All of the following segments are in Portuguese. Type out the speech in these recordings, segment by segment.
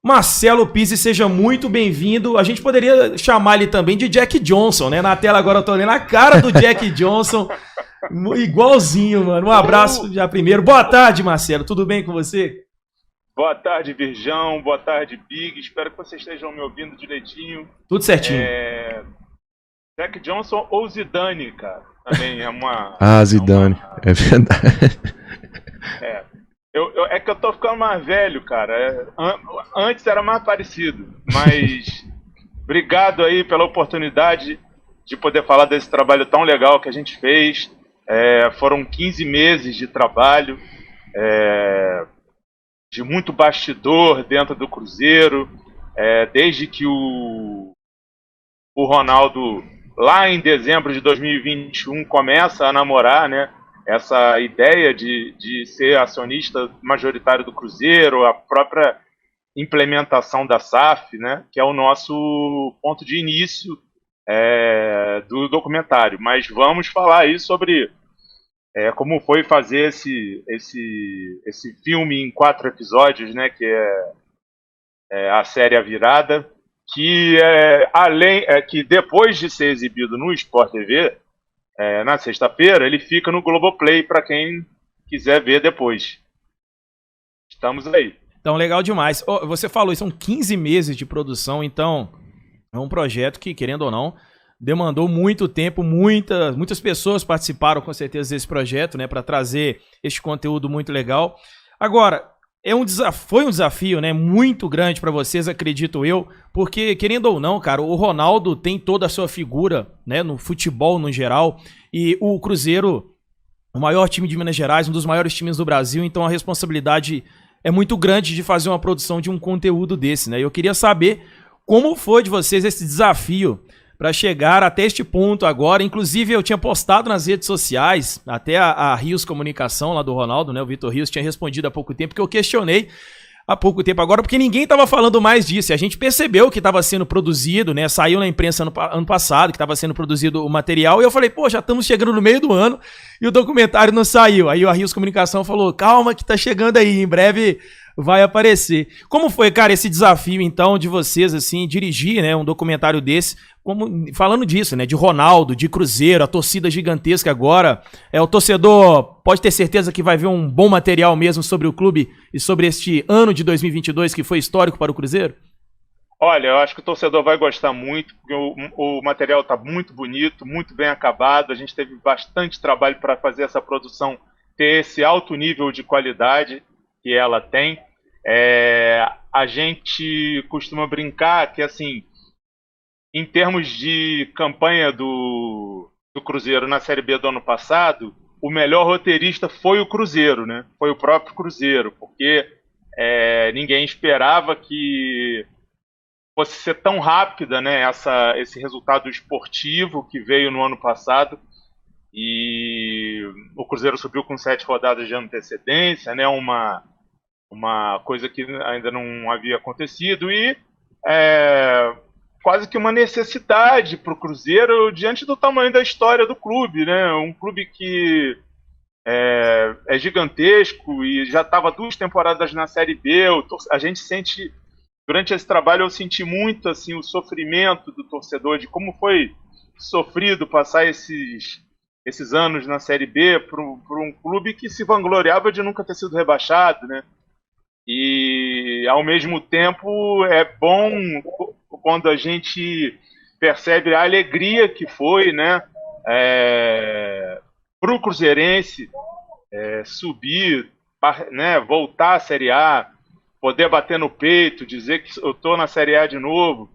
Marcelo Pizzi, seja muito bem-vindo. A gente poderia chamar ele também de Jack Johnson, né? Na tela agora eu tô olhando a cara do Jack Johnson, igualzinho, mano. Um abraço já primeiro. Boa tarde, Marcelo. Tudo bem com você? Boa tarde, Virjão. Boa tarde, Big. Espero que vocês estejam me ouvindo direitinho. Tudo certinho. Jack Johnson ou Zidane, cara. Também é uma. Zidane. É verdade. É. É que eu tô ficando mais velho, cara. Antes era mais parecido. Mas obrigado aí pela oportunidade de poder falar desse trabalho tão legal que a gente fez. Foram 15 meses de trabalho. De muito bastidor dentro do Cruzeiro, desde que o Ronaldo, lá em dezembro de 2021, começa a namorar, né, essa ideia de ser acionista majoritário do Cruzeiro, a própria implementação da SAF, né, que é o nosso ponto de início do documentário. Mas vamos falar aí sobre como foi fazer esse filme em 4 episódios, né, que é a série A Virada, que que depois de ser exibido no Sport TV, na sexta-feira, ele fica no Globoplay para quem quiser ver depois. Estamos aí. Então, legal demais. Você falou, são 15 meses de produção, então é um projeto que, querendo ou não, demandou muito tempo, muitas pessoas participaram com certeza desse projeto, né, para trazer este conteúdo muito legal. Agora, foi um desafio, né, muito grande para vocês, acredito eu, porque querendo ou não, cara, o Ronaldo tem toda a sua figura, né, no futebol no geral, e o Cruzeiro, o maior time de Minas Gerais, um dos maiores times do Brasil, então a responsabilidade é muito grande de fazer uma produção de um conteúdo desse, né? Eu queria saber como foi de vocês esse desafio para chegar até este ponto agora. Inclusive, eu tinha postado nas redes sociais, até a Rios Comunicação lá do Ronaldo, né? O Vitor Rios tinha respondido há pouco tempo, que eu questionei há pouco tempo agora, porque ninguém estava falando mais disso. E a gente percebeu que estava sendo produzido, né? Saiu na imprensa ano passado que estava sendo produzido o material. E eu falei, pô, já estamos chegando no meio do ano e o documentário não saiu. Aí a Rios Comunicação falou, calma que tá chegando aí, em breve vai aparecer. Como foi, cara, esse desafio, então, de vocês, assim, dirigir, né, um documentário desse, falando disso, né, de Ronaldo, de Cruzeiro, a torcida gigantesca agora, o torcedor pode ter certeza que vai ver um bom material mesmo sobre o clube e sobre este ano de 2022 que foi histórico para o Cruzeiro? Olha, eu acho que o torcedor vai gostar muito, porque o material está muito bonito, muito bem acabado, a gente teve bastante trabalho para fazer essa produção ter esse alto nível de qualidade que ela tem. A gente costuma brincar que, assim, em termos de campanha do Cruzeiro na Série B do ano passado, o melhor roteirista foi o Cruzeiro, né? Foi o próprio Cruzeiro, porque ninguém esperava que fosse ser tão rápida, né, esse resultado esportivo que veio no ano passado. E o Cruzeiro subiu com 7 rodadas de antecedência, né? Uma coisa que ainda não havia acontecido e quase que uma necessidade para o Cruzeiro diante do tamanho da história do clube, né? Um clube que é gigantesco e já estava 2 temporadas na Série B. A gente sente, durante esse trabalho eu senti muito assim o sofrimento do torcedor, de como foi sofrido passar esses anos na Série B para um clube que se vangloriava de nunca ter sido rebaixado, né? E, ao mesmo tempo, é bom quando a gente percebe a alegria que foi, né, para o cruzeirense subir, né, voltar à Série A, poder bater no peito, dizer que eu estou na Série A de novo.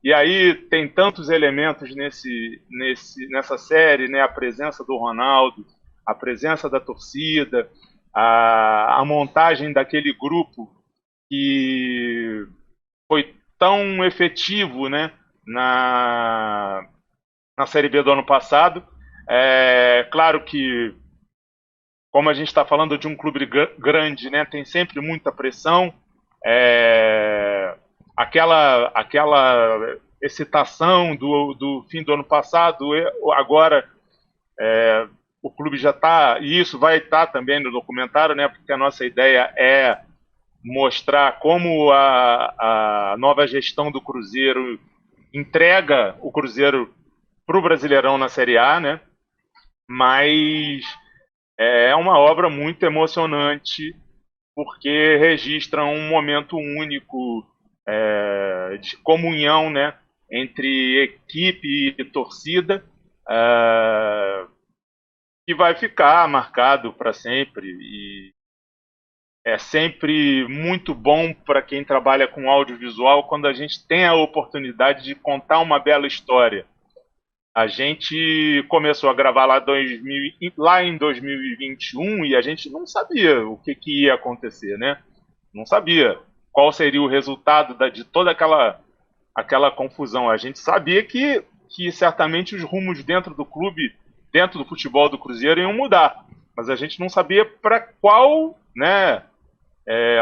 E aí tem tantos elementos nessa série, né, a presença do Ronaldo, a presença da torcida, a montagem daquele grupo que foi tão efetivo, né, na Série B do ano passado. Claro que, como a gente está falando de um clube grande, né, tem sempre muita pressão. Aquela excitação do fim do ano passado, agora o clube já está, e isso vai estar também no documentário, né? Porque a nossa ideia é mostrar como a nova gestão do Cruzeiro entrega o Cruzeiro para o Brasileirão na Série A, né? Mas é uma obra muito emocionante porque registra um momento único de comunhão, né, entre equipe e torcida, que vai ficar marcado para sempre. E é sempre muito bom para quem trabalha com audiovisual quando a gente tem a oportunidade de contar uma bela história. A gente começou a gravar lá em 2021 e a gente não sabia o que ia acontecer, né? Não sabia qual seria o resultado de toda aquela confusão. A gente sabia que certamente os rumos dentro do clube, dentro do futebol do Cruzeiro, iam mudar. Mas a gente não sabia para qual, né,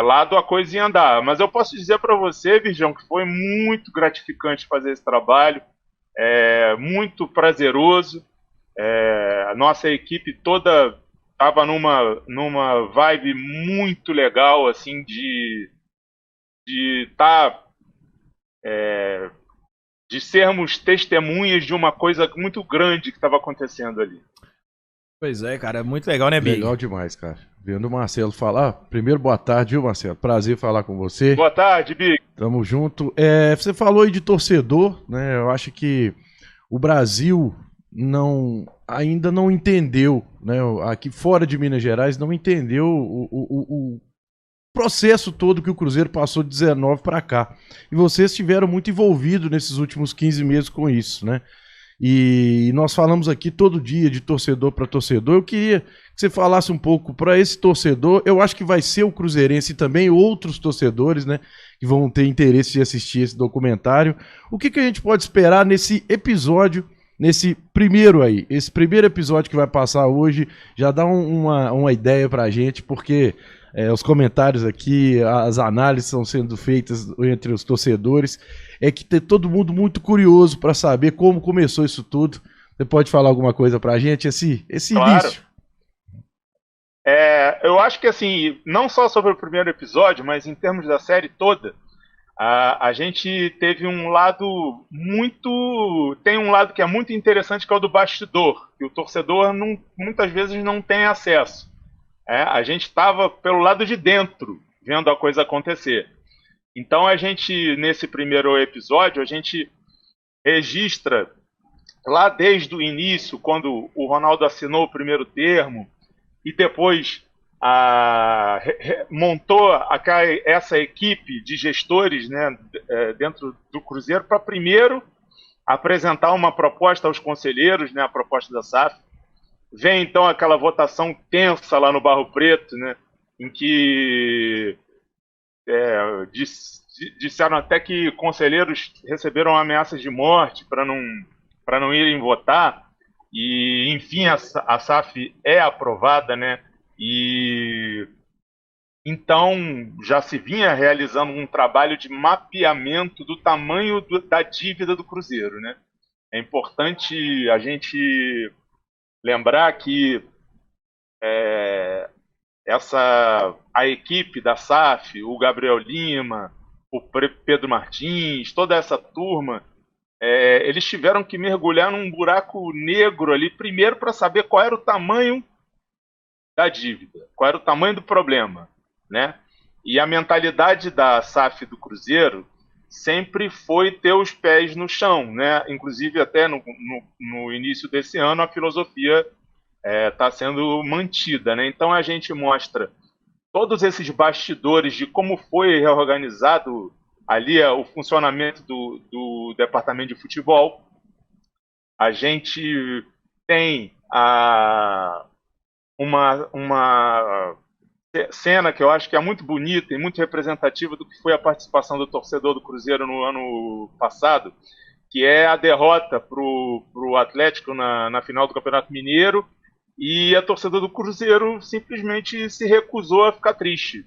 lado a coisa ia andar. Mas eu posso dizer para você, Virgão, que foi muito gratificante fazer esse trabalho. Muito prazeroso. A nossa equipe toda estava numa vibe muito legal, assim, de sermos testemunhas de uma coisa muito grande que estava acontecendo ali. Pois é, cara, é muito legal, né, Big? Legal demais, cara. Vendo o Marcelo falar, primeiro, boa tarde, viu, Marcelo? Prazer falar com você. Boa tarde, Big. Tamo junto. Você falou aí de torcedor, né? Eu acho que o Brasil ainda não entendeu, né? Aqui fora de Minas Gerais, não entendeu o processo todo que o Cruzeiro passou de 19 para cá. E vocês estiveram muito envolvidos nesses últimos 15 meses com isso, né? E nós falamos aqui todo dia de torcedor para torcedor. Eu queria que você falasse um pouco para esse torcedor. Eu acho que vai ser o cruzeirense e também outros torcedores, né, que vão ter interesse de assistir esse documentário. O que a gente pode esperar nesse episódio, nesse primeiro aí? Esse primeiro episódio que vai passar hoje, já dá uma ideia pra gente, porque os comentários aqui, as análises estão sendo feitas entre os torcedores. É que tem todo mundo muito curioso para saber como começou isso tudo. Você pode falar alguma coisa pra gente? Esse claro. Início. Eu acho que, assim, não só sobre o primeiro episódio, mas em termos da série toda, a gente teve um lado tem um lado que é muito interessante, que é o do bastidor, que o torcedor muitas vezes não tem acesso. A gente estava pelo lado de dentro, vendo a coisa acontecer. Então nesse primeiro episódio, a gente registra lá desde o início, quando o Ronaldo assinou o primeiro termo e depois montou essa equipe de gestores, né, dentro do Cruzeiro, para primeiro apresentar uma proposta aos conselheiros, né, a proposta da SAF. Vem então aquela votação tensa lá no Barro Preto, né, em que disseram até que conselheiros receberam ameaças de morte para não irem votar, e enfim a SAF é aprovada, né? E então já se vinha realizando um trabalho de mapeamento do tamanho da dívida do Cruzeiro, né? É importante a gente lembrar que a equipe da SAF, o Gabriel Lima, o Pedro Martins, toda essa turma, eles tiveram que mergulhar num buraco negro ali, primeiro para saber qual era o tamanho da dívida, qual era o tamanho do problema, né? E a mentalidade da SAF do Cruzeiro sempre foi ter os pés no chão, né? Inclusive até no início desse ano a filosofia está sendo mantida, né? Então a gente mostra todos esses bastidores de como foi reorganizado ali o funcionamento do departamento de futebol. A gente tem uma cena que eu acho que é muito bonita e muito representativa do que foi a participação do torcedor do Cruzeiro no ano passado, que é a derrota pro Atlético na final do Campeonato Mineiro, e a torcida do Cruzeiro simplesmente se recusou a ficar triste.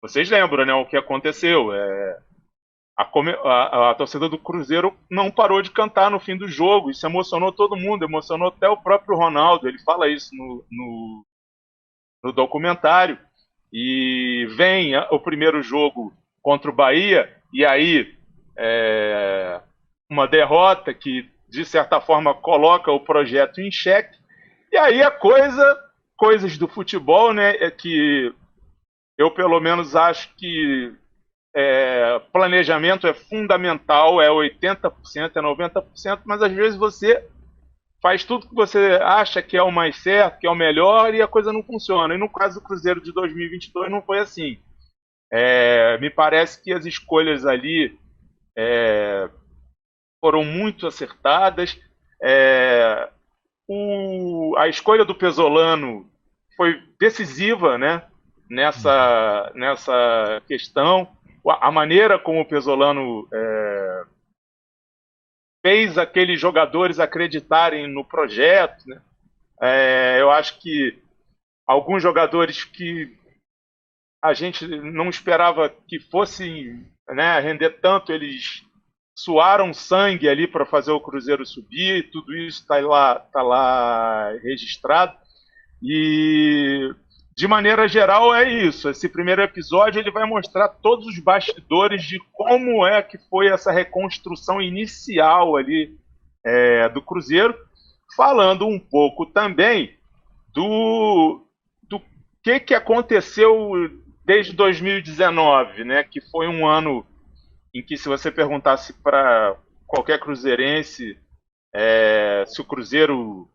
Vocês lembram, né, o que aconteceu? A torcida do Cruzeiro não parou de cantar no fim do jogo. Isso emocionou todo mundo, emocionou até o próprio Ronaldo. Ele fala isso no documentário. e vem o primeiro jogo contra o Bahia, e aí uma derrota que, de certa forma, coloca o projeto em xeque, e aí coisas do futebol, né, é que eu pelo menos acho que planejamento é fundamental, é 80%, é 90%, mas às vezes você faz tudo que você acha que é o mais certo, que é o melhor, e a coisa não funciona. E no caso do Cruzeiro de 2022 não foi assim. Me parece que as escolhas ali foram muito acertadas. A escolha do Pesolano foi decisiva, né, nessa questão. A maneira como o Pesolano fez aqueles jogadores acreditarem no projeto, né? Eu acho que alguns jogadores que a gente não esperava que fossem, né, render tanto, eles suaram sangue ali para fazer o Cruzeiro subir, tudo isso está lá registrado. E de maneira geral é isso. Esse primeiro episódio ele vai mostrar todos os bastidores de como é que foi essa reconstrução inicial ali do Cruzeiro, falando um pouco também do que aconteceu desde 2019, né? Que foi um ano em que, se você perguntasse para qualquer cruzeirense se o Cruzeiro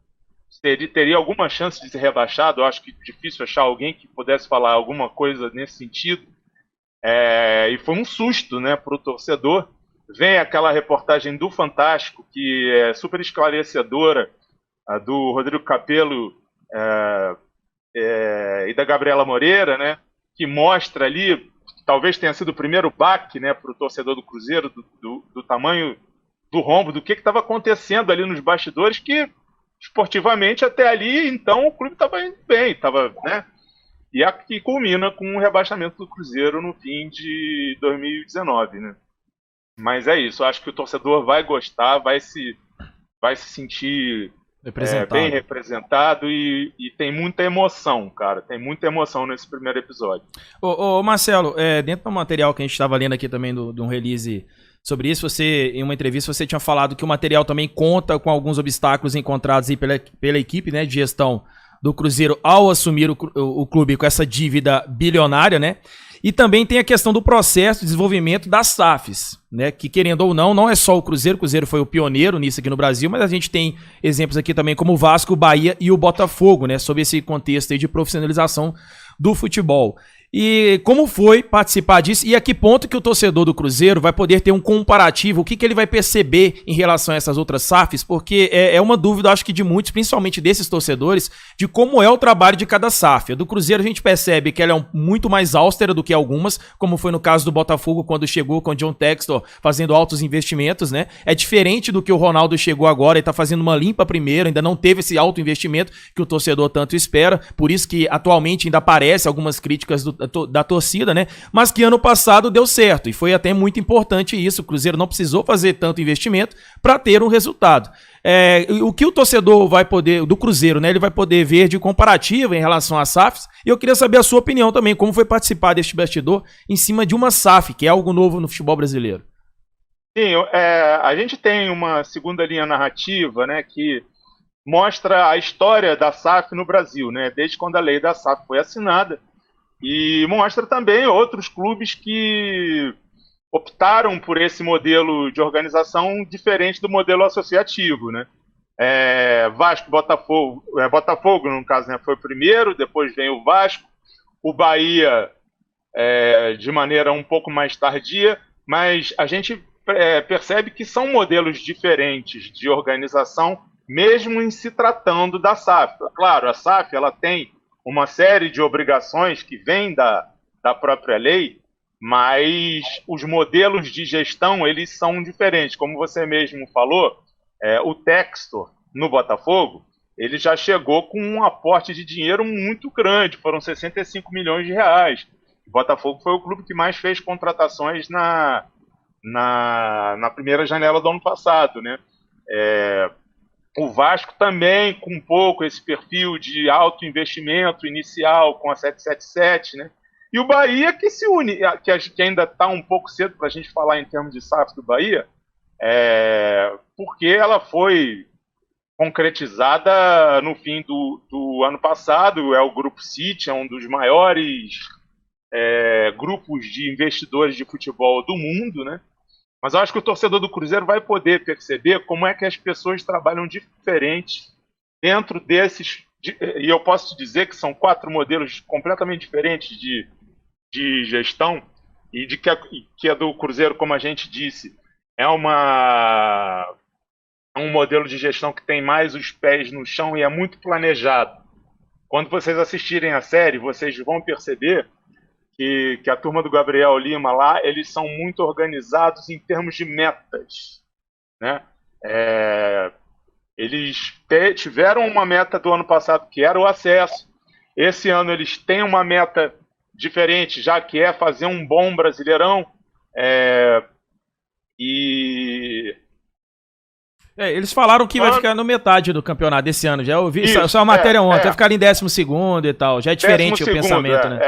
teria alguma chance de ser rebaixado, eu acho que é difícil achar alguém que pudesse falar alguma coisa nesse sentido. E foi um susto, né, para o torcedor. Vem aquela reportagem do Fantástico, que é super esclarecedora, do Rodrigo Capello e da Gabriela Moreira, né, que mostra ali, talvez tenha sido o primeiro baque, né, para o torcedor do Cruzeiro, do tamanho do rombo, do que estava acontecendo ali nos bastidores, que esportivamente até ali, então, o clube estava indo bem, né? E aqui culmina com o rebaixamento do Cruzeiro no fim de 2019, né? Mas é isso, eu acho que o torcedor vai gostar, vai se sentir bem representado e tem muita emoção, cara. Tem muita emoção nesse primeiro episódio. Ô Marcelo, dentro do material que a gente estava lendo aqui também, de um release sobre isso, em uma entrevista, você tinha falado que o material também conta com alguns obstáculos encontrados aí pela equipe, né, de gestão do Cruzeiro ao assumir o clube com essa dívida bilionária, né? E também tem a questão do processo de desenvolvimento das SAFs, né? Que, querendo ou não é só o Cruzeiro foi o pioneiro nisso aqui no Brasil, mas a gente tem exemplos aqui também como o Vasco, o Bahia e o Botafogo, né? Sob esse contexto aí de profissionalização do futebol. E como foi participar disso e a que ponto que o torcedor do Cruzeiro vai poder ter um comparativo, o que ele vai perceber em relação a essas outras SAFs, porque é uma dúvida, acho que de muitos, principalmente desses torcedores, de como é o trabalho de cada SAF. A do Cruzeiro a gente percebe que ela é muito mais austera do que algumas, como foi no caso do Botafogo quando chegou com o John Textor fazendo altos investimentos, né? É diferente do que o Ronaldo chegou agora e tá fazendo uma limpa primeiro, ainda não teve esse alto investimento que o torcedor tanto espera, por isso que atualmente ainda aparece algumas críticas da torcida, né? Mas que ano passado deu certo e foi até muito importante isso. O Cruzeiro não precisou fazer tanto investimento para ter um resultado. O que o torcedor vai poder, do Cruzeiro, né? Ele vai poder ver de comparativo em relação às SAFs. E eu queria saber a sua opinião também, como foi participar deste bastidor em cima de uma SAF, que é algo novo no futebol brasileiro. Sim, a gente tem uma segunda linha narrativa, né? Que mostra a história da SAF no Brasil, né? Desde quando a lei da SAF foi assinada. E mostra também outros clubes que optaram por esse modelo de organização diferente do modelo associativo, né? Vasco, Botafogo, no caso, né, foi o primeiro, depois vem o Vasco, o Bahia de maneira um pouco mais tardia, mas a gente percebe que são modelos diferentes de organização, mesmo em se tratando da SAF. Claro, a SAF ela tem uma série de obrigações que vêm da própria lei, mas os modelos de gestão eles são diferentes. Como você mesmo falou, o Textor, no Botafogo, ele já chegou com um aporte de dinheiro muito grande, foram 65 milhões de reais. O Botafogo foi o clube que mais fez contratações na primeira janela do ano passado, né? O Vasco também com um pouco esse perfil de alto investimento inicial com a 777, né? E o Bahia que se une, que ainda está um pouco cedo para a gente falar em termos de SAF do Bahia, porque ela foi concretizada no fim do ano passado. É o Grupo City, é um dos maiores grupos de investidores de futebol do mundo, né? Mas eu acho que o torcedor do Cruzeiro vai poder perceber como é que as pessoas trabalham diferente dentro desses. E eu posso te dizer que são 4 modelos completamente diferentes de gestão, e que a do Cruzeiro, como a gente disse, é um modelo de gestão que tem mais os pés no chão e é muito planejado. Quando vocês assistirem a série, vocês vão perceber que a turma do Gabriel Lima lá, eles são muito organizados em termos de metas, né? Eles tiveram uma meta do ano passado que era o acesso. Esse ano eles têm uma meta diferente, já que é fazer um bom Brasileirão. Eles falaram que vai ficar no metade do campeonato desse ano. Já ouvi só a matéria ontem, vai ficar em 12º e tal. Já é diferente o pensamento, né?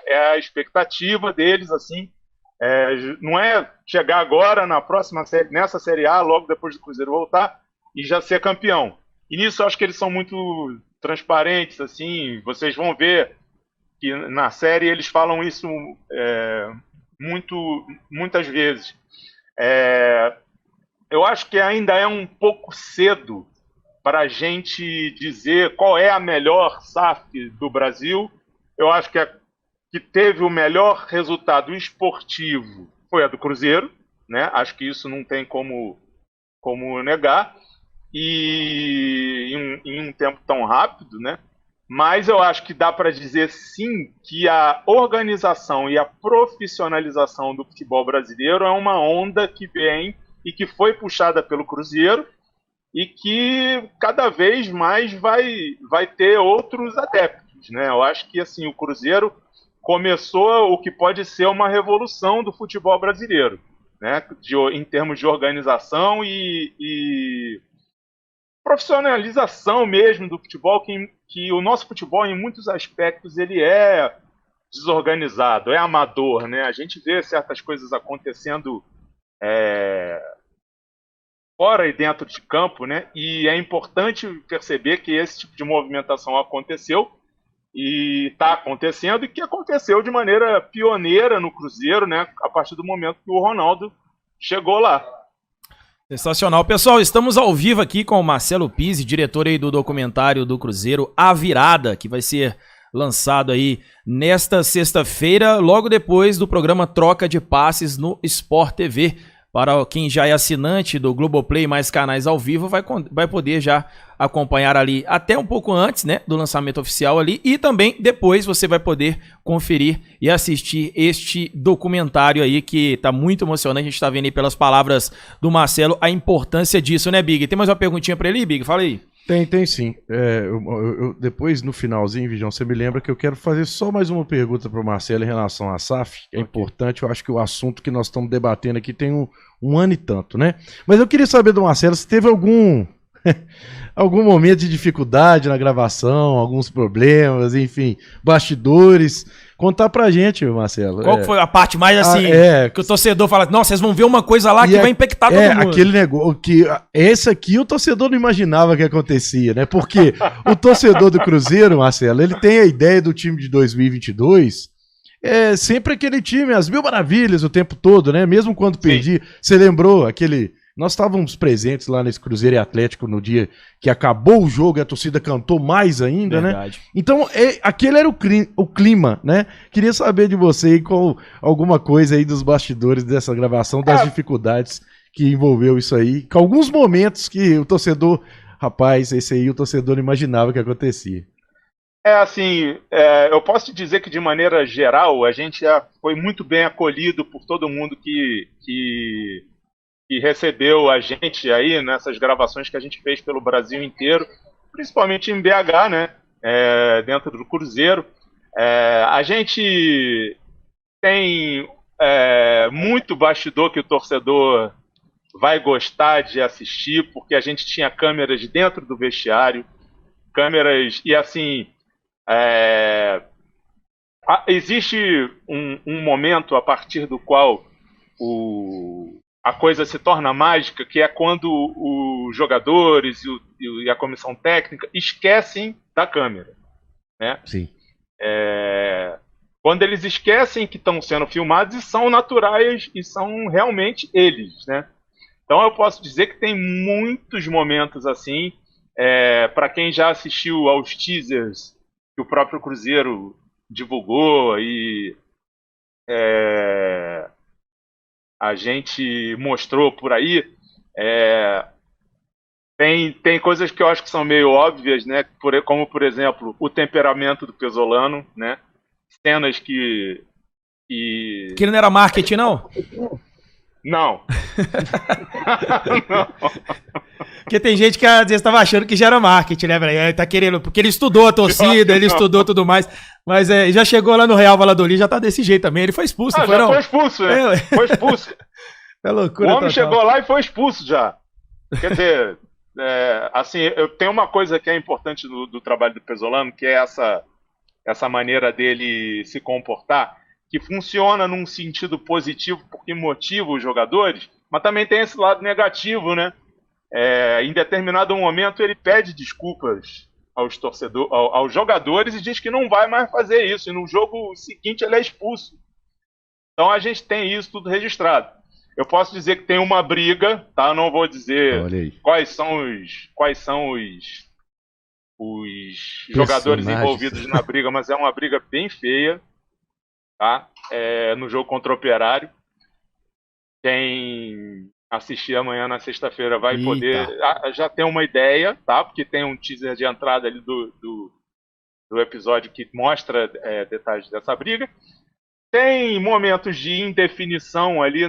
É a expectativa deles, assim. Não é chegar agora nessa Série A, logo depois do Cruzeiro voltar, e já ser campeão. E nisso eu acho que eles são muito transparentes, assim. Vocês vão ver que na série eles falam isso muitas vezes. Eu acho que ainda é um pouco cedo para a gente dizer qual é a melhor SAF do Brasil. Eu acho que teve o melhor resultado esportivo foi a do Cruzeiro, né? Acho que isso não tem como negar, e em um tempo tão rápido, né? Mas eu acho que dá para dizer sim que a organização e a profissionalização do futebol brasileiro é uma onda que vem e que foi puxada pelo Cruzeiro e que cada vez mais vai ter outros adeptos, né? Eu acho que assim, o Cruzeiro começou o que pode ser uma revolução do futebol brasileiro, né? Em termos de organização e profissionalização mesmo do futebol, que o nosso futebol, em muitos aspectos, ele é desorganizado, é amador, né? A gente vê certas coisas acontecendo fora e dentro de campo, né? E é importante perceber que esse tipo de movimentação aconteceu e está acontecendo, e que aconteceu de maneira pioneira no Cruzeiro, né? A partir do momento que o Ronaldo chegou lá. Sensacional. Pessoal, estamos ao vivo aqui com o Marcelo Pizzi, diretor aí do documentário do Cruzeiro A Virada, que vai ser lançado aí nesta sexta-feira, logo depois do programa Troca de Passes no Sport TV. Para quem já é assinante do Globoplay mais canais ao vivo, vai poder já acompanhar ali até um pouco antes, né, do lançamento oficial ali, e também depois você vai poder conferir e assistir este documentário aí, que tá muito emocionante. A gente tá vendo aí pelas palavras do Marcelo a importância disso, né, Big? Tem mais uma perguntinha para ele, Big? Fala aí. Tem sim. Depois, no finalzinho, Vidião, você me lembra que eu quero fazer só mais uma pergunta para o Marcelo em relação à SAF. É importante, eu acho que o assunto que nós estamos debatendo aqui tem um ano e tanto, né? Mas eu queria saber do Marcelo se teve algum momento de dificuldade na gravação, alguns problemas, enfim, bastidores. Contar pra gente, Marcelo. Qual foi a parte mais assim, que o torcedor fala, nossa, vocês vão ver uma coisa lá que vai impactar todo mundo. Aquele negócio que esse aqui o torcedor não imaginava que acontecia, né? Porque o torcedor do Cruzeiro, Marcelo, ele tem a ideia do time de 2022, sempre aquele time, as mil maravilhas o tempo todo, né? Mesmo quando perdi, você lembrou aquele... Nós estávamos presentes lá nesse Cruzeiro e Atlético no dia que acabou o jogo e a torcida cantou mais ainda, verdade, né? Então, aquele era o clima, né? Queria saber de você aí com alguma coisa aí dos bastidores dessa gravação, das dificuldades que envolveu isso aí, com alguns momentos que o torcedor, rapaz, esse aí o torcedor não imaginava que acontecia. Eu posso te dizer que de maneira geral a gente foi muito bem acolhido por todo mundo que recebeu a gente aí nessas gravações que a gente fez pelo Brasil inteiro, principalmente em BH, né? Dentro do Cruzeiro. A gente tem muito bastidor que o torcedor vai gostar de assistir, porque a gente tinha câmeras dentro do vestiário, câmeras, e assim, Existe um momento a partir do qual a coisa se torna mágica, que é quando os jogadores e a comissão técnica esquecem da câmera, né? Sim. Quando eles esquecem que estão sendo filmados e são naturais e são realmente eles, né? Então eu posso dizer que tem muitos momentos assim. Para quem já assistiu aos teasers que o próprio Cruzeiro divulgou e a gente mostrou por aí, tem coisas que eu acho que são meio óbvias, né? Como, por exemplo, o temperamento do Pesolano, né? Cenas que... Que ele não era marketing, não? Não. Não. Porque tem gente que às vezes estava achando que já era marketing, né, velho? Ele tá querendo, porque ele estudou a torcida, ele estudou tudo mais. Mas já chegou lá no Real Valladolid, já tá desse jeito também. Ele foi expulso, não foi, já não? Foi expulso, né? Foi expulso. É loucura. O homem chegou lá e foi expulso já. Quer dizer, assim, eu tenho uma coisa que é importante do trabalho do Pesolano, que é essa maneira dele se comportar, que funciona num sentido positivo porque motiva os jogadores, mas também tem esse lado negativo, né? Em determinado momento ele pede desculpas aos jogadores e diz que não vai mais fazer isso, e no jogo seguinte ele é expulso. Então a gente tem isso tudo registrado. Eu posso dizer que tem uma briga, tá? Eu não vou dizer quais são os jogadores envolvidos na briga, mas é uma briga bem feia, tá? No jogo contra o Operário. Quem assistir amanhã na sexta-feira vai poder já ter uma ideia, tá? Porque tem um teaser de entrada ali do episódio que mostra detalhes dessa briga. Tem momentos de indefinição ali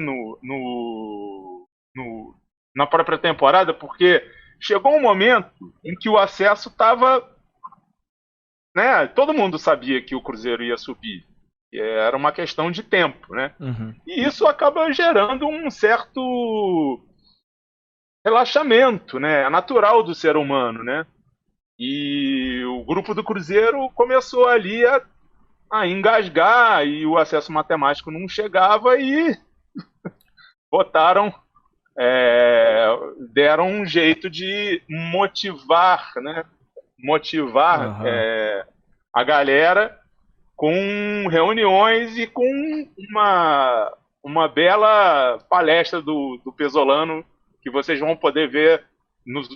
na própria temporada, porque chegou um momento em que o acesso estava... né? Todo mundo sabia que o Cruzeiro ia subir. Era uma questão de tempo, né? Uhum. E isso acaba gerando um certo relaxamento, né? Natural do ser humano, né? E o grupo do Cruzeiro começou ali a engasgar e o acesso matemático não chegava e deram um jeito de motivar, né? A galera com reuniões e com uma bela palestra do Pesolano que vocês vão poder ver nos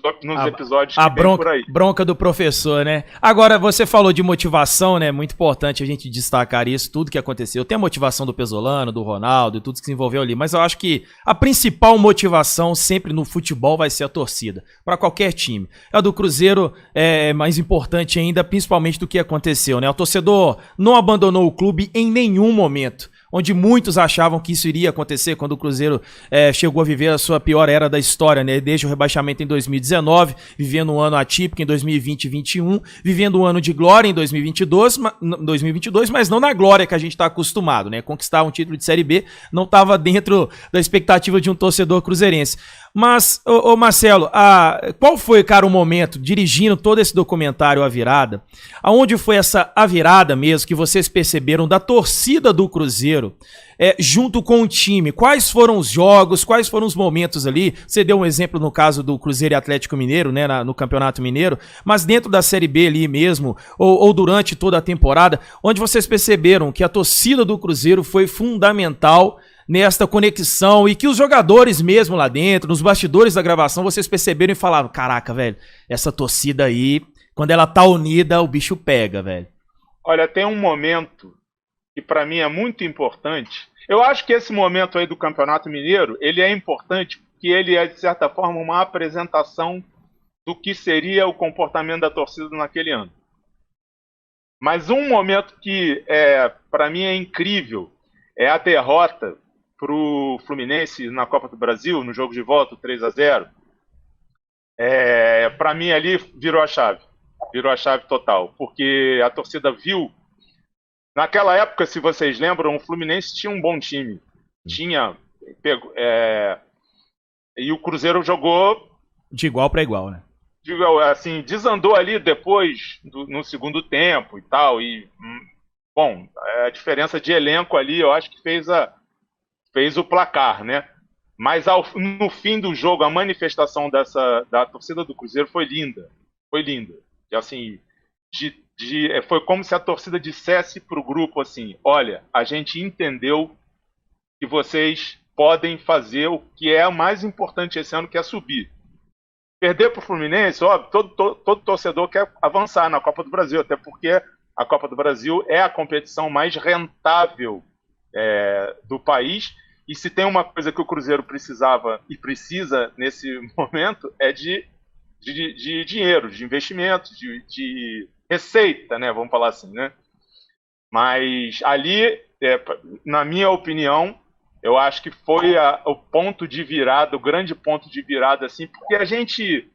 episódios que vem por aí. Bronca do professor, né? Agora, você falou de motivação, né? Muito importante a gente destacar isso, tudo que aconteceu. Tem a motivação do Pesolano, do Ronaldo, tudo que se envolveu ali, mas eu acho que a principal motivação sempre no futebol vai ser a torcida, para qualquer time. A do Cruzeiro é mais importante ainda, principalmente do que aconteceu, né? O torcedor não abandonou o clube em nenhum momento, onde muitos achavam que isso iria acontecer quando o Cruzeiro chegou a viver a sua pior era da história, né? Desde o rebaixamento em 2019, vivendo um ano atípico em 2020 e 2021, vivendo um ano de glória em 2022, mas não na glória que a gente está acostumado, né? Conquistar um título de Série B não estava dentro da expectativa de um torcedor cruzeirense. Mas, Marcelo, qual foi, cara, o momento, dirigindo todo esse documentário A Virada, aonde foi a virada mesmo que vocês perceberam da torcida do Cruzeiro junto com o time? Quais foram os jogos, quais foram os momentos ali? Você deu um exemplo no caso do Cruzeiro e Atlético Mineiro, né, no Campeonato Mineiro, mas dentro da Série B ali mesmo, ou durante toda a temporada, onde vocês perceberam que a torcida do Cruzeiro foi fundamental nesta conexão e que os jogadores mesmo lá dentro, nos bastidores da gravação, vocês perceberam e falaram, caraca, velho, essa torcida aí, quando ela tá unida, o bicho pega, velho. Olha, tem um momento que pra mim é muito importante. Eu acho que esse momento aí do Campeonato Mineiro, ele é importante porque ele é, de certa forma, uma apresentação do que seria o comportamento da torcida naquele ano. Mas um momento que, pra mim, é incrível, é a derrota pro Fluminense na Copa do Brasil, no jogo de volta, 3-0. Para mim ali virou a chave total, porque a torcida viu, naquela época, se vocês lembram, o Fluminense tinha um bom time, e o Cruzeiro jogou de igual para igual, né? Assim, desandou ali depois no segundo tempo e tal, e bom, a diferença de elenco ali, eu acho que fez o placar, né? Mas no fim do jogo, a manifestação da torcida do Cruzeiro foi linda. Foi linda. E, assim, foi como se a torcida dissesse para o grupo assim: olha, a gente entendeu que vocês podem fazer o que é o mais importante esse ano, que é subir. Perder para o Fluminense, óbvio, todo torcedor quer avançar na Copa do Brasil, até porque a Copa do Brasil é a competição mais rentável do país. E se tem uma coisa que o Cruzeiro precisava e precisa nesse momento é de dinheiro, de investimento, de receita, né? Vamos falar assim, né? Mas ali, na minha opinião, eu acho que foi o ponto de virada, o grande ponto de virada, assim, porque a gente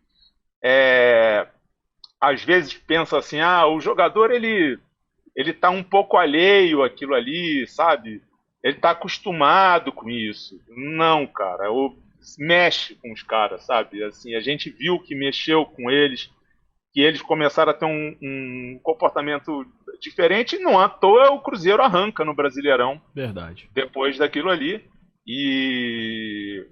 às vezes pensa assim, o jogador ele tá um pouco alheio àquilo ali, sabe? Ele tá acostumado com isso. Não, cara, mexe com os caras, sabe? Assim, a gente viu que mexeu com eles, que eles começaram a ter um comportamento diferente, e não à toa o Cruzeiro arranca no Brasileirão. Verdade. Depois daquilo ali. E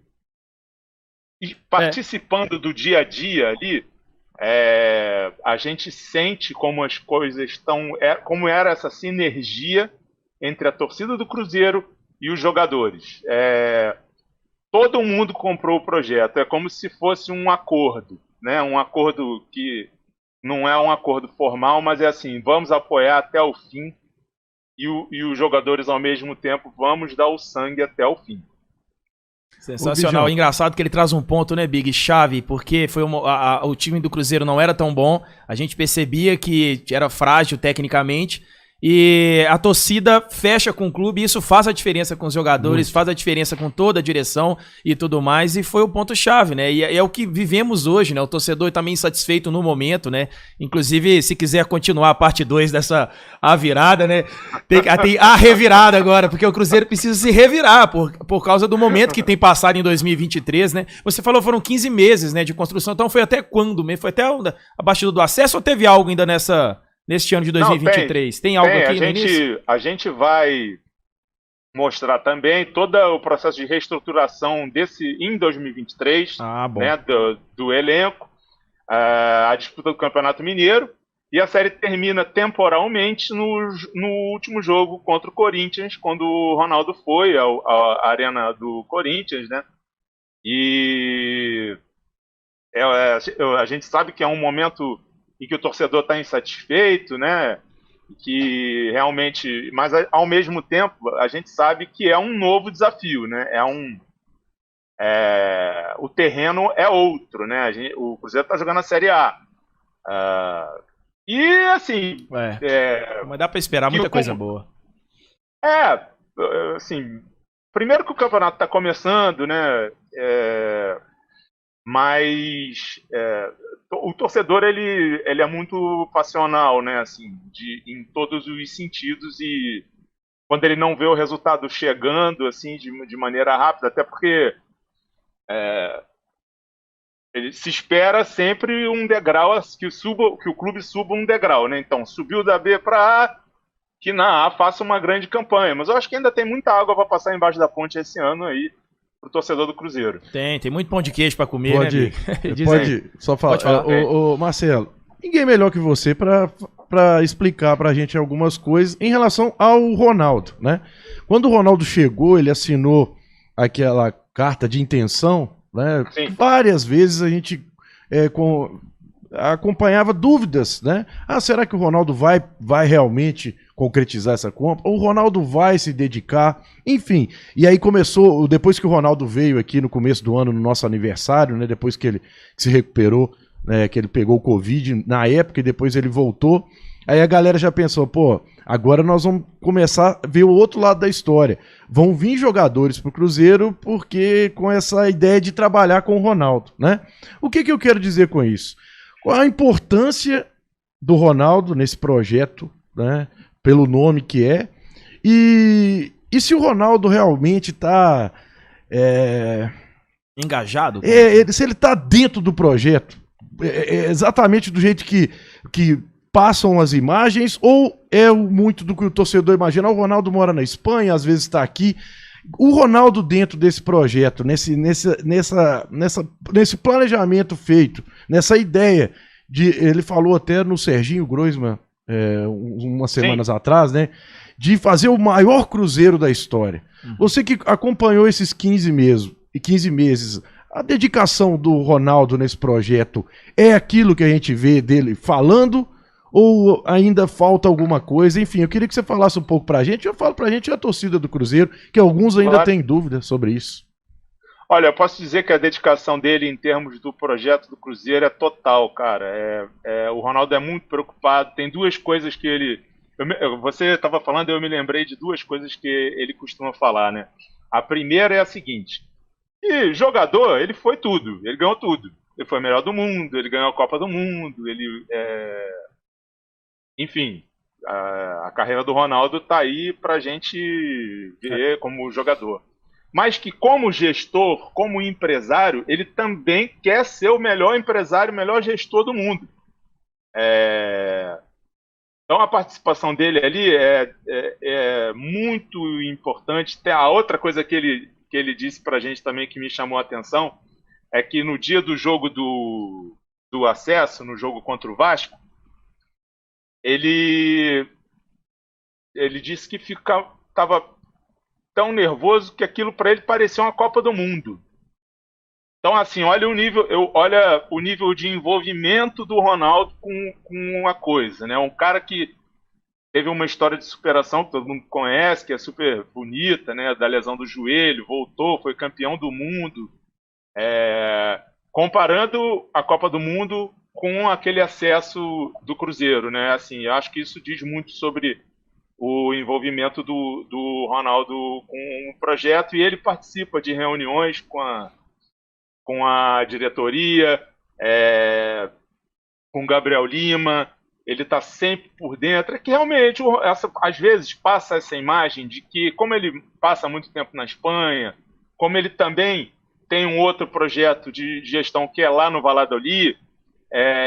participando do dia a dia ali, a gente sente como as coisas estão, como era essa sinergia entre a torcida do Cruzeiro e os jogadores. Todo mundo comprou o projeto, é como se fosse um acordo, né? Um acordo que não é um acordo formal, mas é assim, vamos apoiar até o fim e os jogadores ao mesmo tempo, vamos dar o sangue até o fim. Sensacional, engraçado que ele traz um ponto, né, Big, chave, porque o time do Cruzeiro não era tão bom, a gente percebia que era frágil tecnicamente, e a torcida fecha com o clube, e isso faz a diferença com os jogadores, faz a diferença com toda a direção e tudo mais, e foi o ponto-chave, né? E é o que vivemos hoje, né? O torcedor também insatisfeito no momento, né? Inclusive, se quiser continuar a parte 2 dessa virada, né? Tem a revirada agora, porque o Cruzeiro precisa se revirar por causa do momento que tem passado em 2023, né? Você falou foram 15 meses, né, de construção, então foi até quando mesmo? Foi até a batida do acesso ou teve algo ainda neste ano de 2023? Não, tem algo aqui no início? A gente vai mostrar também todo o processo de reestruturação em 2023, né, do elenco, a disputa do Campeonato Mineiro, e a série termina temporalmente no último jogo contra o Corinthians, quando o Ronaldo foi à arena do Corinthians, né? E a gente sabe que é um momento em que o torcedor está insatisfeito, né? Que realmente, mas ao mesmo tempo a gente sabe que é um novo desafio, né? O terreno é outro, né? O Cruzeiro está jogando a Série A. E assim, mas dá para esperar muita coisa boa. Assim, primeiro que o campeonato está começando, né? Mas o torcedor ele é muito passional, né? Assim, em todos os sentidos, e quando ele não vê o resultado chegando assim de maneira rápida, até porque ele se espera sempre um degrau que o clube suba um degrau, né? Então subiu da B para A, que na A faça uma grande campanha. Mas eu acho que ainda tem muita água para passar embaixo da ponte esse ano aí pro torcedor do Cruzeiro. Tem muito pão de queijo para comer, pode, né? Pode só falar. Marcelo, ninguém melhor que você para explicar pra gente algumas coisas em relação ao Ronaldo, né? Quando o Ronaldo chegou, ele assinou aquela carta de intenção, né? Sim. Várias vezes a gente acompanhava dúvidas, né? Será que o Ronaldo vai realmente concretizar essa compra? O Ronaldo vai se dedicar? Enfim, e aí começou, depois que o Ronaldo veio aqui no começo do ano, no nosso aniversário, né? Depois que ele se recuperou, né? Que ele pegou o Covid na época e depois ele voltou. Aí a galera já pensou, agora nós vamos começar a ver o outro lado da história. Vão vir jogadores pro Cruzeiro porque com essa ideia de trabalhar com o Ronaldo, né? O que eu quero dizer com isso? Qual a importância do Ronaldo nesse projeto, né? Pelo nome que é. E se o Ronaldo realmente está engajado? Se ele está dentro do projeto, exatamente do jeito que passam as imagens ou é muito do que o torcedor imagina? O Ronaldo mora na Espanha, às vezes está aqui. O Ronaldo dentro desse projeto, nesse planejamento feito, nessa ideia ele falou até no Serginho Groisman umas semanas atrás, né, de fazer o maior cruzeiro da história. Você que acompanhou esses 15 meses, a dedicação do Ronaldo nesse projeto é aquilo que a gente vê dele falando ou ainda falta alguma coisa? Enfim, eu queria que você falasse um pouco pra gente. Eu falo pra gente a torcida do Cruzeiro, que alguns ainda têm dúvida sobre isso. Olha, eu posso dizer que a dedicação dele em termos do projeto do Cruzeiro é total, cara. O Ronaldo é muito preocupado. Tem duas coisas que ele... Você estava falando, eu me lembrei de duas coisas que ele costuma falar, né? A primeira é a seguinte: e jogador, ele foi tudo, ele ganhou tudo. Ele foi o melhor do mundo, ele ganhou a Copa do Mundo, enfim, a carreira do Ronaldo tá aí pra gente ver como jogador. Mas que como gestor, como empresário, ele também quer ser o melhor empresário, o melhor gestor do mundo. Então a participação dele ali é muito importante. Tem a outra coisa que ele disse pra gente também que me chamou a atenção, é que no dia do jogo do acesso, no jogo contra o Vasco, ele disse que estava tão nervoso que aquilo para ele parecia uma Copa do Mundo. Então, assim, olha o nível de envolvimento do Ronaldo com a coisa, né? Um cara que teve uma história de superação que todo mundo conhece, que é super bonita, né? Da lesão do joelho, voltou, foi campeão do mundo. Comparando a Copa do Mundo com aquele acesso do Cruzeiro, né? Assim, eu acho que isso diz muito sobre o envolvimento do Ronaldo com o projeto, e ele participa de reuniões com a diretoria, com o Gabriel Lima. Ele está sempre por dentro. É que realmente, às vezes, passa essa imagem de que, como ele passa muito tempo na Espanha, como ele também tem um outro projeto de gestão que é lá no Valladolid,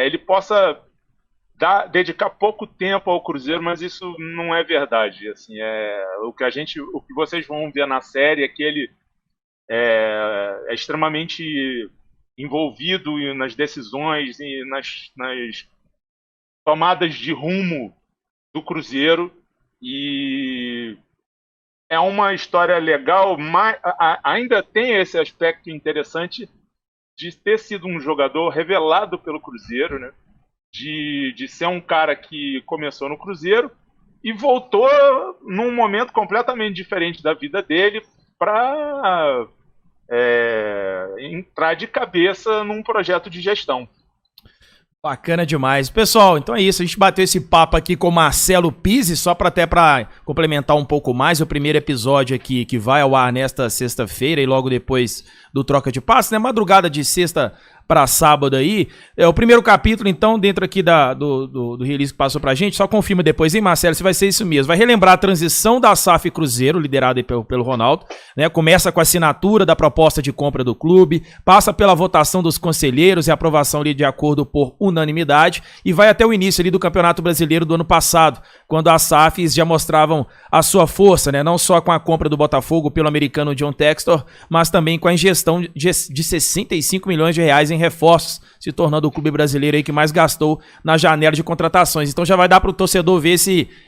ele possa dedicar pouco tempo ao Cruzeiro, mas isso não é verdade. Assim, o que vocês vão ver na série é que ele é extremamente envolvido nas decisões e nas tomadas de rumo do Cruzeiro, e é uma história legal, mas ainda tem esse aspecto interessante de ter sido um jogador revelado pelo Cruzeiro, né? De ser um cara que começou no Cruzeiro e voltou num momento completamente diferente da vida dele para entrar de cabeça num projeto de gestão. Bacana demais. Pessoal, então é isso. A gente bateu esse papo aqui com o Marcelo Pizzi, só para complementar um pouco mais. O primeiro episódio aqui que vai ao ar nesta sexta-feira e logo depois do Troca de Passe, né? Madrugada de sexta para sábado aí. O primeiro capítulo, então, dentro aqui do release que passou pra gente, só confirma depois, hein, Marcelo, se vai ser isso mesmo. Vai relembrar a transição da SAF Cruzeiro, liderada aí pelo Ronaldo, né? Começa com a assinatura da proposta de compra do clube, passa pela votação dos conselheiros e aprovação ali de acordo por unanimidade, e vai até o início ali do Campeonato Brasileiro do ano passado, quando as SAFs já mostravam a sua força, né? Não só com a compra do Botafogo pelo americano John Textor, mas também com a ingestão de 65 milhões de reais em reforços, se tornando o clube brasileiro aí que mais gastou na janela de contratações. Então já vai dar para o torcedor ver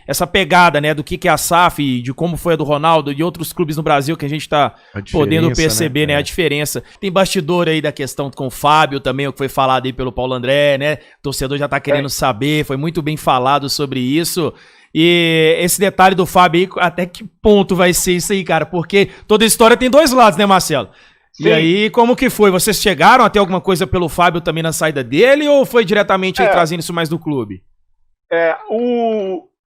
essa pegada, né, do que é a SAF, de como foi a do Ronaldo e outros clubes no Brasil que a gente está podendo perceber, né, a diferença. Tem bastidor aí da questão com o Fábio também, o que foi falado aí pelo Paulo André, né? O torcedor já está querendo saber, foi muito bem falado sobre isso. E esse detalhe do Fábio aí, até que ponto vai ser isso aí, cara? Porque toda história tem dois lados, né, Marcelo? Sim. E aí, como que foi? Vocês chegaram a ter alguma coisa pelo Fábio também na saída dele ou foi diretamente aí trazendo isso mais do clube?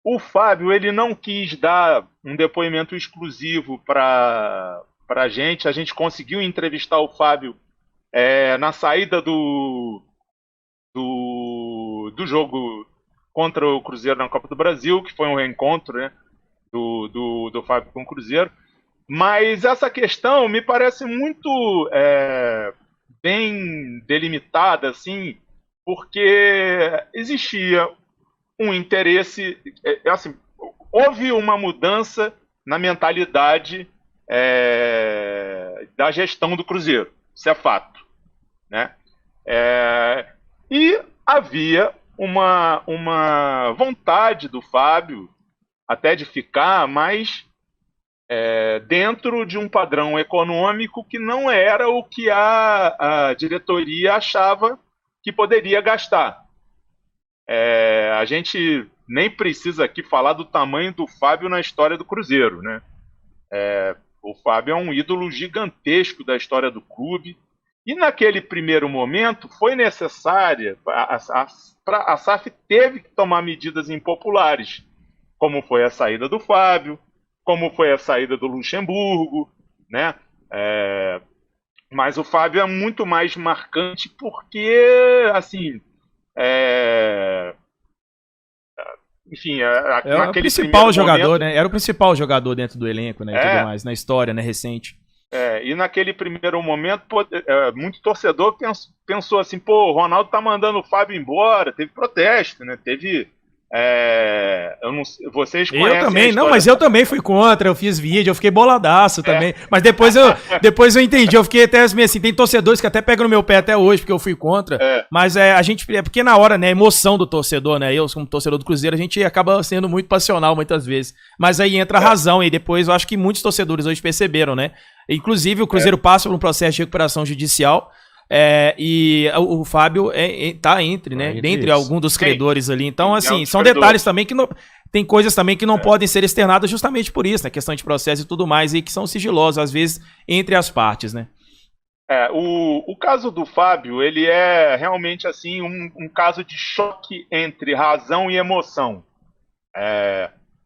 O Fábio, ele não quis dar um depoimento exclusivo para a gente conseguiu entrevistar o Fábio na saída do jogo contra o Cruzeiro na Copa do Brasil, que foi um reencontro, né, do Fábio com o Cruzeiro. Mas essa questão me parece muito bem delimitada, assim, porque existia um interesse, assim, houve uma mudança na mentalidade da gestão do Cruzeiro, isso é fato, né? E havia uma vontade do Fábio até de ficar mais dentro de um padrão econômico que não era o que a diretoria achava que poderia gastar. A gente nem precisa aqui falar do tamanho do Fábio na história do Cruzeiro, né? O Fábio é um ídolo gigantesco da história do clube. E naquele primeiro momento foi necessária, a SAF teve que tomar medidas impopulares, como foi a saída do Fábio, como foi a saída do Luxemburgo, né? Mas o Fábio é muito mais marcante porque, assim, enfim, o principal jogador, momento, né? Era o principal jogador dentro do elenco, né? E tudo mais, na história, né? Recente. E naquele primeiro momento, muito torcedor pensou assim, pô, o Ronaldo tá mandando o Fábio embora, teve protesto, né? Teve... eu não, vocês conhecem eu também, não, mas eu também fui contra, eu fiz vídeo, eu fiquei boladaço também, mas depois eu entendi, eu fiquei até assim, tem torcedores que até pegam no meu pé até hoje, porque eu fui contra, mas a gente, porque na hora, né, a emoção do torcedor, né, eu como torcedor do Cruzeiro, a gente acaba sendo muito passional muitas vezes, mas aí entra a razão, e depois eu acho que muitos torcedores hoje perceberam, né, inclusive o Cruzeiro passa por um processo de recuperação judicial, e o Fábio tá entre, né? Dentre alguns dos credores ali. Então, assim, são detalhes também que não. Tem coisas também que não podem ser externadas justamente por isso, né? Questão de processo e tudo mais, e que são sigilosos, às vezes, entre as partes, né? O caso do Fábio, ele é realmente assim um caso de choque entre razão e emoção.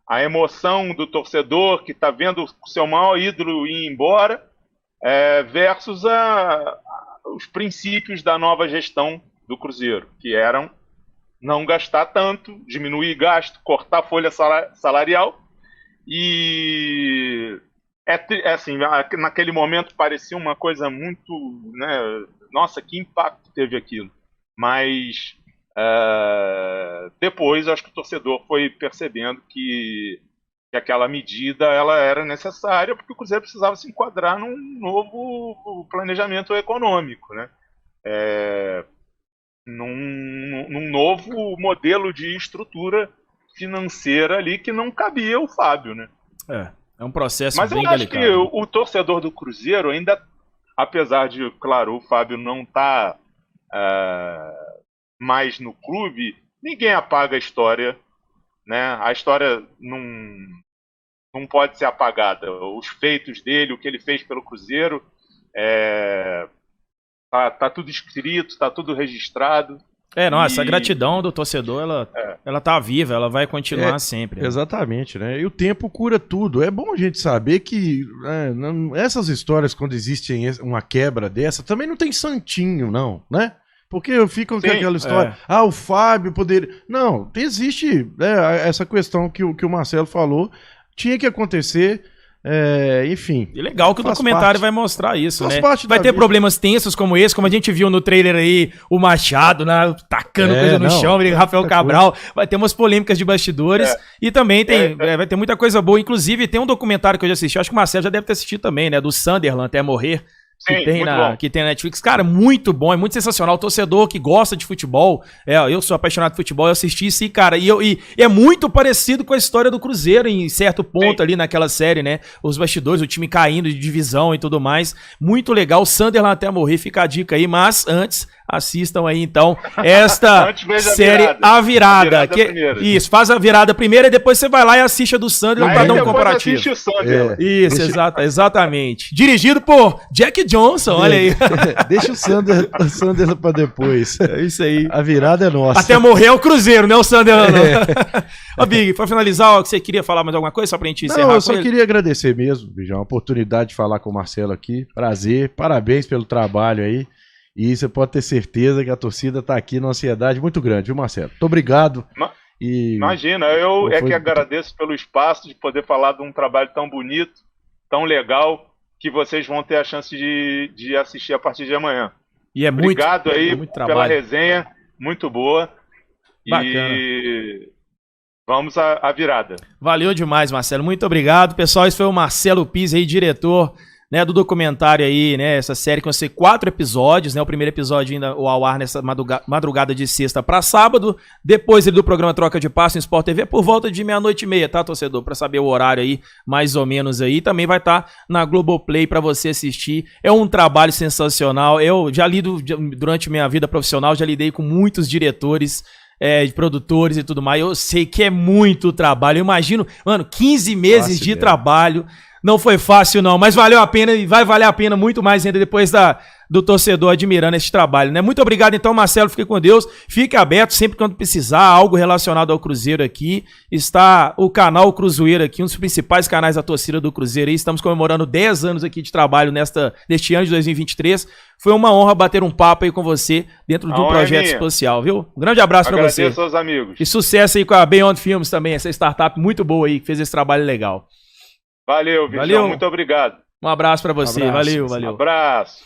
A emoção do torcedor que está vendo o seu maior ídolo ir embora, versus os princípios da nova gestão do Cruzeiro, que eram não gastar tanto, diminuir gasto, cortar a folha salarial. E assim, naquele momento parecia uma coisa muito, né, nossa, que impacto teve aquilo. Mas depois acho que o torcedor foi percebendo que aquela medida ela era necessária porque o Cruzeiro precisava se enquadrar num novo planejamento econômico, né? Num novo modelo de estrutura financeira ali que não cabia o Fábio, né? É um processo Mas bem eu acho delicado. que o torcedor do Cruzeiro ainda, apesar de, claro, o Fábio não tá mais no clube, ninguém apaga a história, né? A história não pode ser apagada. Os feitos dele, o que ele fez pelo Cruzeiro, tá tudo escrito, tá tudo registrado. Essa gratidão do torcedor, ela tá viva, ela vai continuar sempre. Exatamente, né? E o tempo cura tudo. É bom a gente saber que essas histórias, quando existem uma quebra dessa, também não tem santinho, não, né? Porque ficam com aquela história, o Fábio poderia... Não, existe essa questão que o Marcelo falou, tinha que acontecer, enfim. E legal que o documentário vai mostrar isso, né? Vai ter vida. problemas tensos como esse, como a gente viu no trailer aí, o Machado, né, tacando coisa no chão, Rafael Cabral, vai ter umas polêmicas de bastidores, e também vai ter muita coisa boa, inclusive tem um documentário que eu já assisti, acho que o Marcelo já deve ter assistido também, né, do Sunderland Até Morrer, que tem na Netflix. Cara, muito bom, é muito sensacional. O torcedor que gosta de futebol, eu sou apaixonado por futebol, eu assisti isso, cara, e é muito parecido com a história do Cruzeiro em certo ponto ali naquela série, né? Os bastidores, o time caindo de divisão e tudo mais. Muito legal, Sunderland Até Morrer, fica a dica aí, mas antes, assistam aí então esta série A Virada. Isso, faz a virada primeiro e depois você vai lá e assiste a do Sunderland pra dar um comparativo. Assiste o Sunderland. Isso, exatamente. Dirigido por Jack Johnson, olha aí. Deixa o Sunderland pra depois. É isso aí. A virada é nossa. Até morrer é o Cruzeiro, não é o Sunderland, não. Ô, Big, pra finalizar, você queria falar mais alguma coisa só pra gente encerrar? Não, eu só queria agradecer mesmo, Bijão, a oportunidade de falar com o Marcelo aqui. Prazer, parabéns pelo trabalho aí. E você pode ter certeza que a torcida tá aqui numa ansiedade muito grande, viu, Marcelo? Muito obrigado. Imagina, eu que agradeço pelo espaço de poder falar de um trabalho tão bonito, tão legal, que vocês vão ter a chance de assistir a partir de amanhã. E obrigado aí muito pela resenha, muito boa. Bacana. vamos à virada. Valeu demais, Marcelo. Muito obrigado. Pessoal, esse foi o Marcelo Pizzi aí, diretor, né, do documentário aí, né, essa série que vão ser 4 episódios, né, o primeiro episódio ainda ao ar nessa madrugada de sexta para sábado, depois ele do programa Troca de Passo em Sport TV por volta de 00:30, tá, torcedor, para saber o horário aí, mais ou menos aí, também vai estar na Globoplay para você assistir, é um trabalho sensacional, eu já lido, durante minha vida profissional, já lidei com muitos diretores, de produtores e tudo mais, eu sei que é muito trabalho, eu imagino, mano, 15 meses de trabalho. Não foi fácil não, mas valeu a pena e vai valer a pena muito mais ainda depois do torcedor admirando esse trabalho, né? Muito obrigado então, Marcelo, fique com Deus, fique aberto sempre quando precisar, algo relacionado ao Cruzeiro aqui, está o canal Cruzeiro aqui, um dos principais canais da torcida do Cruzeiro aí, estamos comemorando 10 anos aqui de trabalho neste ano de 2023, foi uma honra bater um papo aí com você dentro de um projeto especial, viu? Um grande abraço para você. Agradeço aos amigos. E sucesso aí com a Beyond Films também, essa startup muito boa aí, que fez esse trabalho legal. Valeu, Vitão. Muito obrigado. Um abraço pra você. Valeu. Um abraço.